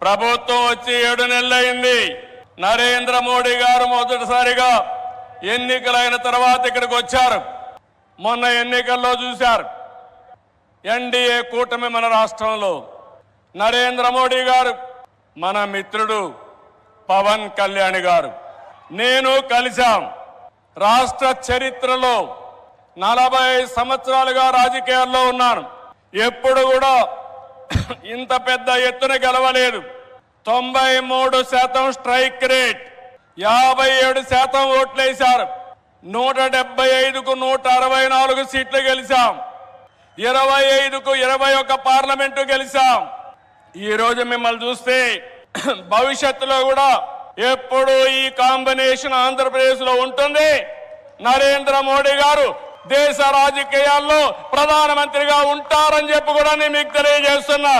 ప్రభుత్వం వచ్చి 7 నెలలైంది. నరేంద్ర మోడీ గారు మొదటిసారిగా ఎన్నికలైన తర్వాత ఇక్కడికి వచ్చారు. మొన్న ఎన్నికల్లో చూశారు ఎన్డీఏ కూటమి మన రాష్ట్రంలో. నరేంద్ర మోడీ గారు, మన మిత్రుడు పవన్ కళ్యాణ్ గారు, నేను కలిశాం. రాష్ట్ర చరిత్రలో 40 సంవత్సరాలుగా రాజకీయాల్లో ఉన్నాను. ఎప్పుడు కూడా ఇంత పెద్ద ఎత్తున గెలవలేదు. 93% స్ట్రైక్ రేట్, 57% ఓట్లేశారు. 175కు 164 సీట్లు గెలిచాం. 25కు 21 పార్లమెంటు గెలిచాం. ఈ రోజు మిమ్మల్ని చూస్తే భవిష్యత్తులో కూడా ఎప్పుడు ఈ కాంబినేషన్ ఆంధ్రప్రదేశ్ లో ఉంటుంది. నరేంద్ర మోడీ గారు దేశ రాజకీయాల్లో ప్రధానమంత్రిగా ఉంటారని చెప్పి కూడా నేను మీకు తెలియజేస్తున్నా.